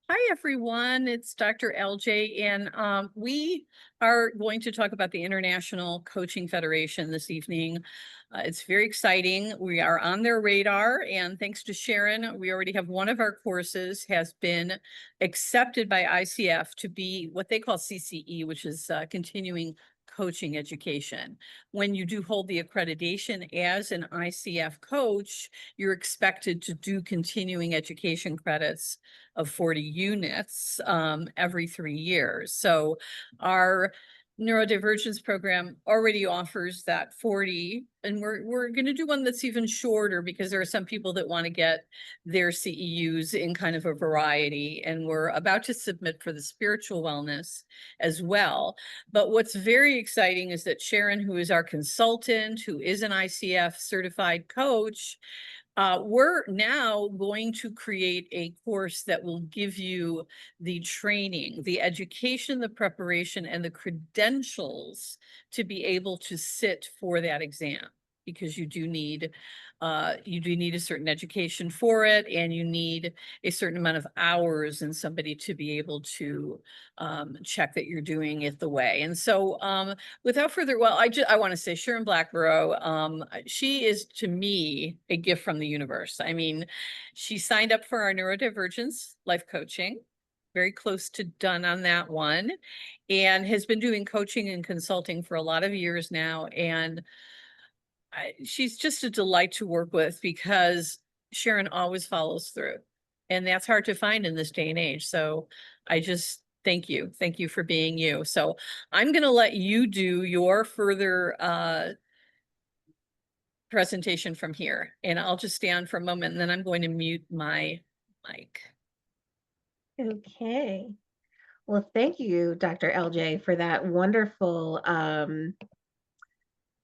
Hi, everyone. It's Dr. LJ, and we are going to talk about the International Coaching Federation this evening. It's very exciting. We are on their radar, and thanks to Sharon, we already have one of our courses has been accepted by ICF to be what they call CCE, which is continuing coaching education. When you do hold the accreditation as an ICF coach, you're expected to do continuing education credits of 40 units every 3 years. So our neurodivergence program already offers that 40, and we're going to do one that's even shorter because there are some people that want to get their CEUs in kind of a variety, and we're about to submit for the spiritual wellness as well. But what's very exciting is that Sharon, who is our consultant, who is an ICF certified coach, we're now going to create a course that will give you the training, the education, the preparation, and the credentials to be able to sit for that exam, because you do need a certain education for it, and you need a certain amount of hours and somebody to be able to check that you're doing it the way. And so without further, well, I want to say Sharon Blackborough, she is to me a gift from the universe. I mean, she signed up for our neurodivergence life coaching, very close to done on that one, and has been doing coaching and consulting for a lot of years now. And she's just a delight to work with because Sharon always follows through. And that's hard to find in this day and age. So I just thank you. Thank you for being you. So I'm going to let you do your further presentation from here. And I'll just stand for a moment and then I'm going to mute my mic. Okay. Well, thank you, Dr. LJ, for that wonderful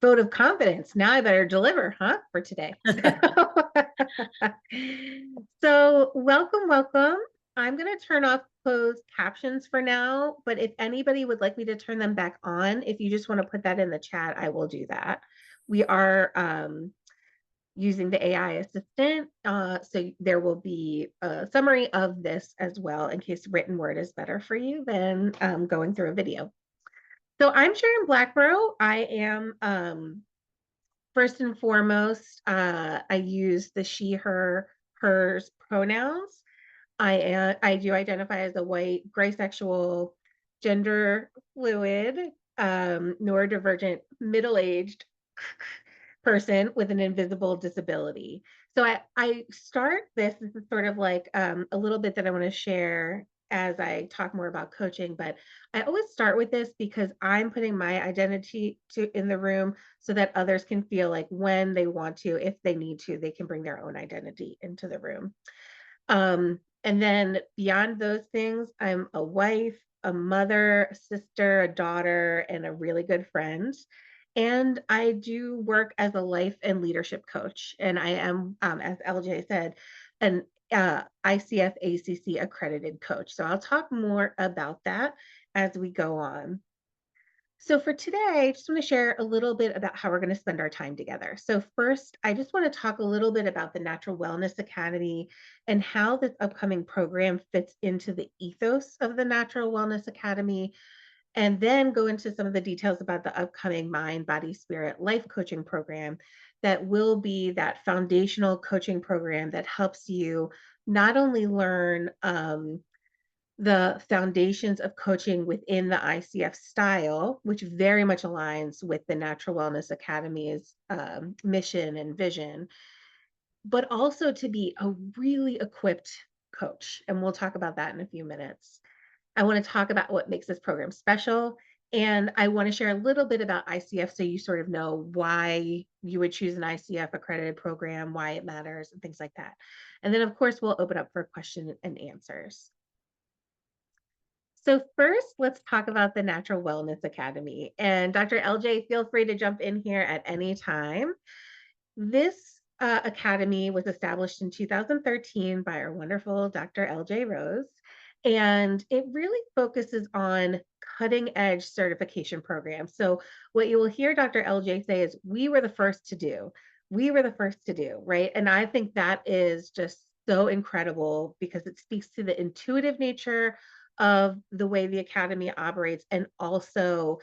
vote of confidence. Now I better deliver, huh, for today. So welcome, welcome. I'm going to turn off closed captions for now, but if anybody would like me to turn them back on, if you just want to put that in the chat, I will do that. We are using the AI assistant. So there will be a summary of this as well in case written word is better for you than going through a video. So I'm Sharon Blackborough. I am first and foremost, I use the she, her, hers pronouns. I do identify as a white, gray sexual, gender fluid, neurodivergent, middle-aged person with an invisible disability. So I start this is sort of like a little bit that I want to share as I talk more about coaching, but I always start with this because I'm putting my identity in the room so that others can feel like when they want to, if they need to, they can bring their own identity into the room. And then beyond those things, I'm a wife, a mother, a sister, a daughter, and a really good friend. And I do work as a life and leadership coach. And I am, as LJ said, an ICF ACC accredited coach. So I'll talk more about that as we go on. So for today, I just want to share a little bit about how we're going to spend our time together. So first, I just want to talk a little bit about the Natural Wellness Academy and how this upcoming program fits into the ethos of the Natural Wellness Academy, and then go into some of the details about the upcoming Mind, Body, Spirit Life Coaching Program that will be that foundational coaching program that helps you not only learn the foundations of coaching within the ICF style, which very much aligns with the Natural Wellness Academy's mission and vision, but also to be a really equipped coach. And we'll talk about that in a few minutes. I want to talk about what makes this program special. And I want to share a little bit about ICF so you sort of know why you would choose an ICF accredited program, why it matters, and things like that. And then, of course, we'll open up for question and answers. So first, let's talk about the Natural Wellness Academy. And Dr. LJ, feel free to jump in here at any time. This academy was established in 2013 by our wonderful Dr. LJ Rose, and it really focuses on cutting edge certification programs. So what you will hear Dr. LJ say is, we were the first to do. We were the first to do, right? And I think that is just so incredible because it speaks to the intuitive nature of the way the academy operates and also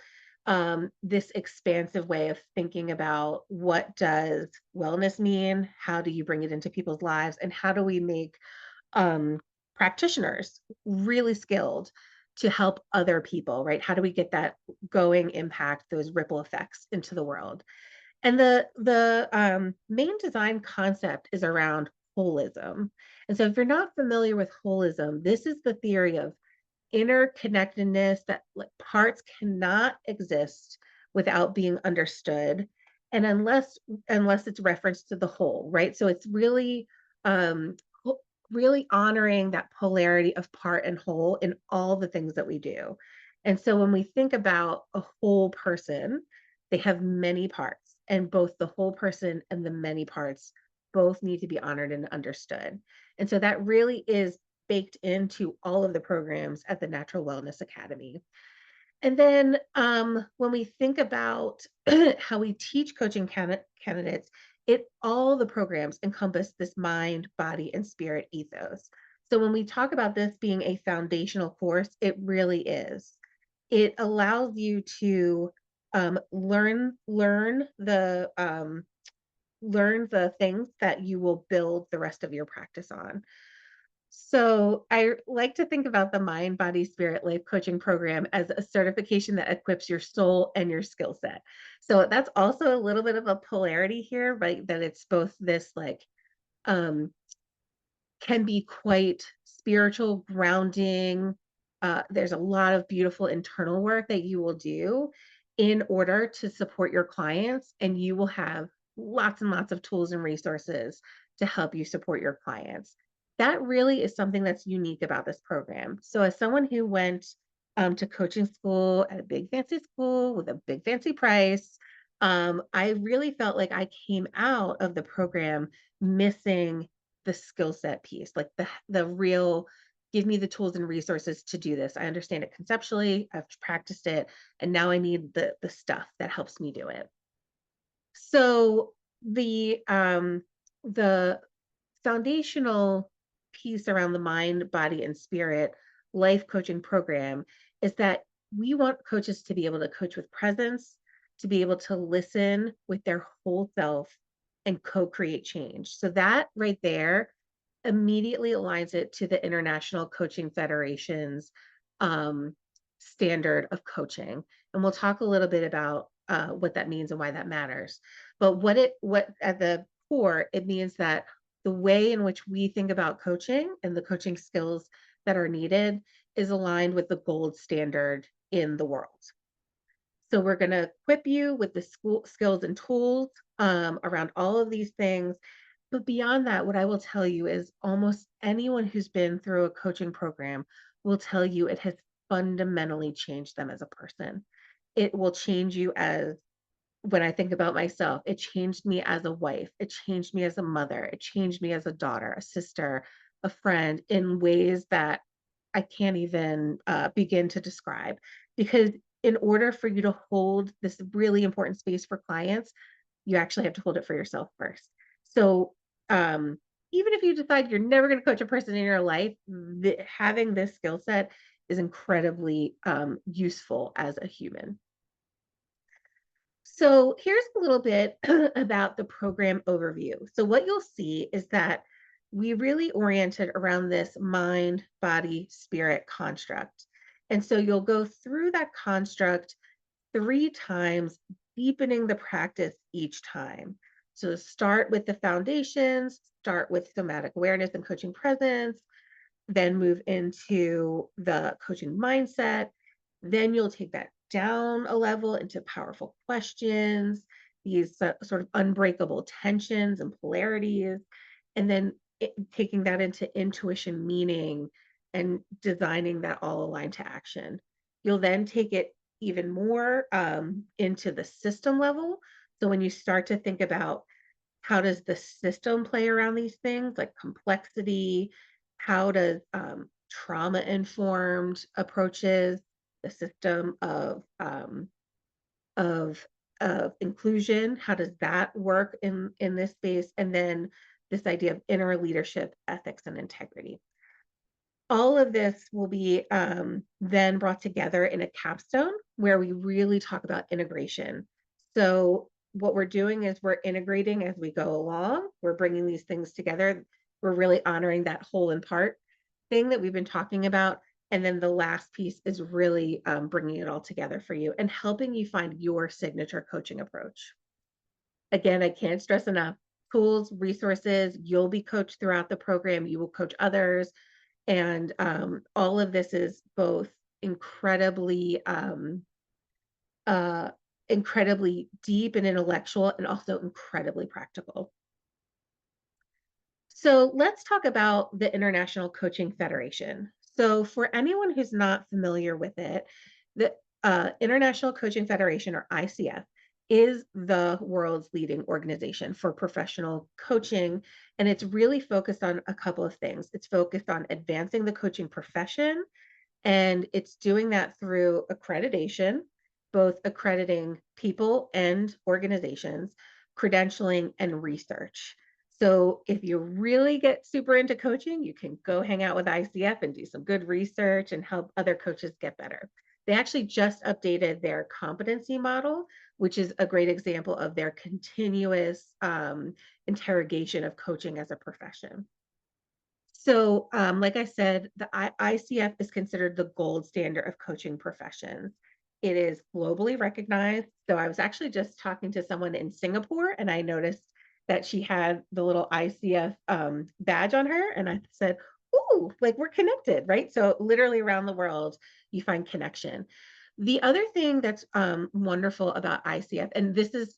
this expansive way of thinking about what does wellness mean, how do you bring it into people's lives, and how do we make um, practitioners really skilled to help other people, right? How do we get that going impact, those ripple effects into the world? And the main design concept is around holism. And so if you're not familiar with holism, this is the theory of interconnectedness that like parts cannot exist without being understood and unless it's referenced to the whole, right? So it's really um really honoring that polarity of part and whole in all the things that we do. And so when we think about a whole person, they have many parts, and both the whole person and the many parts both need to be honored and understood. And so that really is baked into all of the programs at the Natural Wellness Academy. And then when we think about how we teach coaching candidates, it all the programs encompass this mind, body, and spirit ethos. So when we talk about this being a foundational course, it really is. It allows you to learn the things that you will build the rest of your practice on. So I like to think about the Mind, Body, Spirit Life Coaching Program as a certification that equips your soul and your skill set. So that's also a little bit of a polarity here, right? That it's both this like um can be quite spiritual, grounding. There's a lot of beautiful internal work that you will do in order to support your clients, and you will have lots and lots of tools and resources to help you support your clients. That really is something that's unique about this program. So, as someone who went to coaching school at a big fancy school with a big fancy price, I really felt like I came out of the program missing the skill set piece, like the real give me the tools and resources to do this. I understand it conceptually, I've practiced it, and now I need the stuff that helps me do it. So the foundational piece around the mind, body, and spirit life coaching program is that we want coaches to be able to coach with presence, to be able to listen with their whole self and co-create change. So that right there immediately aligns it to the International Coaching Federation's um, standard of coaching. And we'll talk a little bit about what that means and why that matters. But what at the core, it means that the way in which we think about coaching and the coaching skills that are needed is aligned with the gold standard in the world. So we're going to equip you with the school skills and tools around all of these things. But beyond that, what I will tell you is almost anyone who's been through a coaching program will tell you it has fundamentally changed them as a person. It will change you as when I think about myself, it changed me as a wife, it changed me as a mother, it changed me as a daughter, a sister, a friend in ways that I can't even begin to describe. Because in order for you to hold this really important space for clients, you actually have to hold it for yourself first. So, um, even if you decide you're never going to coach a person in your life, having this skill set is incredibly useful as a human. So here's a little bit about the program overview. So what you'll see is that we really oriented around this mind, body, spirit construct. And so you'll go through that construct 3 times, deepening the practice each time. So start with the foundations, start with somatic awareness and coaching presence, then move into the coaching mindset. Then you'll take that down a level into powerful questions, these sort of unbreakable tensions and polarities, and then taking that into intuition meaning and designing that all aligned to action. You'll then take it even more into the system level. So when you start to think about how does the system play around these things like complexity, how does trauma informed approaches, the system of of inclusion, how does that work in this space, and then this idea of inner leadership, ethics, and integrity. All of this will be then brought together in a capstone where we really talk about integration. So, what we're doing is we're integrating as we go along, we're bringing these things together. We're really honoring that whole and part thing that we've been talking about. And then the last piece is really bringing it all together for you and helping you find your signature coaching approach. Again, I can't stress enough tools, resources, you'll be coached throughout the program, you will coach others, and all of this is both incredibly, uh, incredibly deep and intellectual, and also incredibly practical. So let's talk about the International Coaching Federation. So for anyone who's not familiar with it, the International Coaching Federation, or ICF, is the world's leading organization for professional coaching. And it's really focused on a couple of things. It's focused on advancing the coaching profession, and it's doing that through accreditation, both accrediting people and organizations, credentialing, and research. So if you really get super into coaching, you can go hang out with ICF and do some good research and help other coaches get better. They actually just updated their competency model, which is a great example of their continuous interrogation of coaching as a profession. So, like I said, the ICF is considered the gold standard of coaching professions. It is globally recognized. So, I was actually just talking to someone in Singapore, and I noticed that she had the little ICF badge on her, and I said, "Ooh, like we're connected, right?" So, literally around the world, you find connection. The other thing that's wonderful about ICF, and this is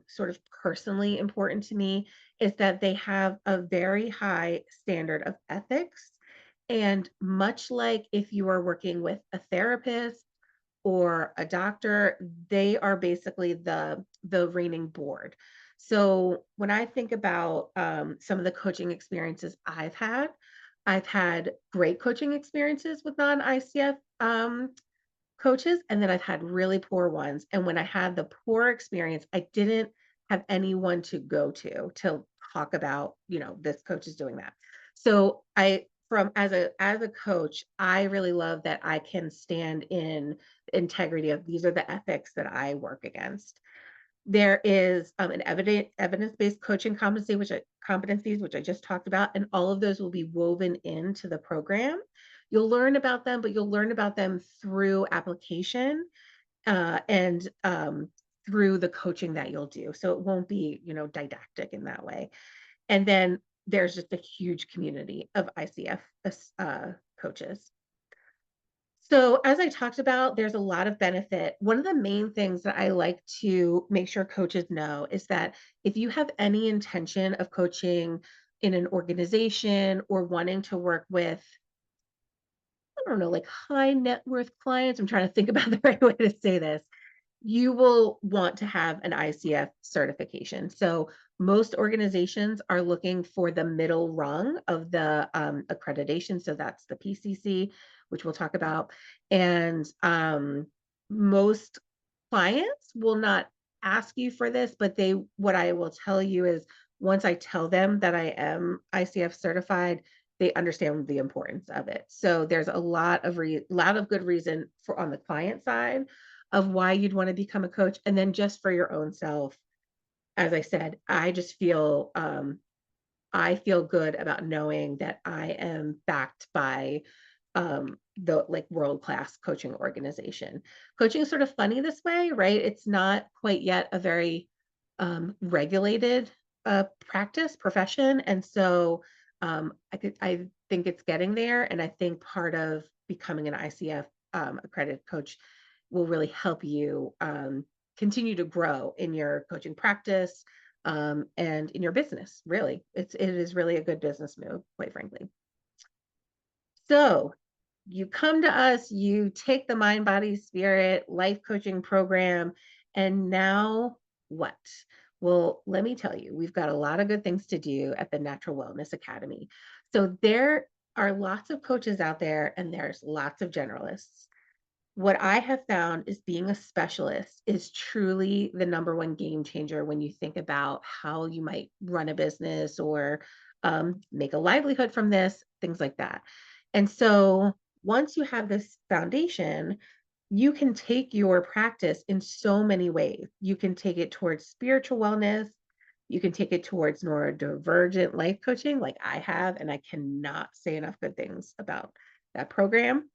sort of personally important to me, is that they have a very high standard of ethics. And much like if you are working with a therapist or a doctor, they are basically the reigning board. So when I think about some of the coaching experiences I've had great coaching experiences with non-ICF coaches, and then I've had really poor ones, and when I had the poor experience, I didn't have anyone to go to talk about, this coach is doing that. So I from as a coach, I really love that I can stand in integrity of these are the ethics that I work against. There is, an evidence-based coaching competencies, which I just talked about, and all of those will be woven into the program. You'll learn about them, but you'll learn about them through application, and, through the coaching that you'll do. So it won't be, didactic in that way. And then there's just a huge community of ICF coaches. So, as I talked about, there's a lot of benefit. One of the main things that I like to make sure coaches know is that if you have any intention of coaching in an organization or wanting to work with, I don't know, like high net worth clients, I'm trying to think about the right way to say this, you will want to have an ICF certification. So most organizations are looking for the middle rung of the accreditation. So that's the PCC, which we'll talk about. And most clients will not ask you for this, but what I will tell you is once I tell them that I am ICF certified, they understand the importance of it. So there's a lot of good reason for on the client side of why you'd want to become a coach. And then just for your own self, as I said, I feel good about knowing that I am backed by the like world-class coaching organization. Coaching is sort of funny this way, right? It's not quite yet a very regulated practice profession. And so I think it's getting there. And I think part of becoming an ICF accredited coach will really help you continue to grow in your coaching practice and in your business. Really, it is really a good business move, quite frankly. So you come to us, you take the mind, body, spirit life coaching program, and now what? Well, let me tell you, we've got a lot of good things to do at the Natural Wellness Academy. So there are lots of coaches out there, and there's lots of generalists. What I have found is being a specialist is truly the number one game changer when you think about how you might run a business or make a livelihood from this, things like that. And so once you have this foundation, you can take your practice in so many ways. You can take it towards spiritual wellness. You can take it towards neurodivergent life coaching, like I have, and I cannot say enough good things about that program.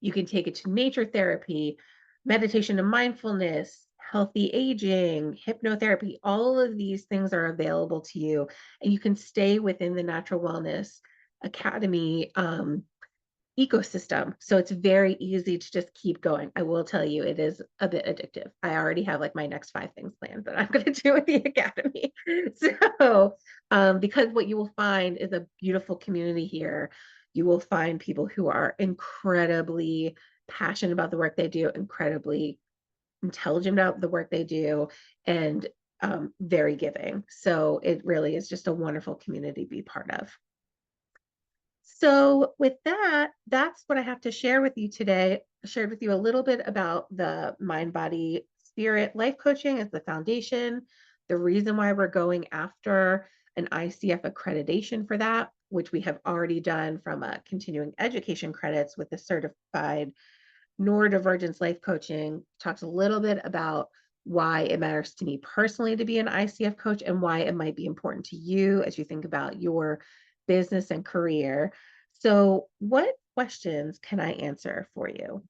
You can take it to nature therapy, meditation and mindfulness, healthy aging, hypnotherapy. All of these things are available to you, and you can stay within the Natural Wellness Academy ecosystem. So it's very easy to just keep going. I will tell you, it is a bit addictive. I already have like my next 5 things planned that I'm going to do with the academy. So, because what you will find is a beautiful community here. You will find people who are incredibly passionate about the work they do, incredibly intelligent about the work they do, and very giving. So it really is just a wonderful community to be part of. So with that, that's what I have to share with you today. I shared with you a little bit about the mind, body, spirit life coaching as the foundation, the reason why we're going after an ICF accreditation for that, which we have already done from a continuing education credits with the certified neurodivergence life coaching. Talks a little bit about why it matters to me personally to be an ICF coach and why it might be important to you as you think about your business and career. So, what questions can I answer for you?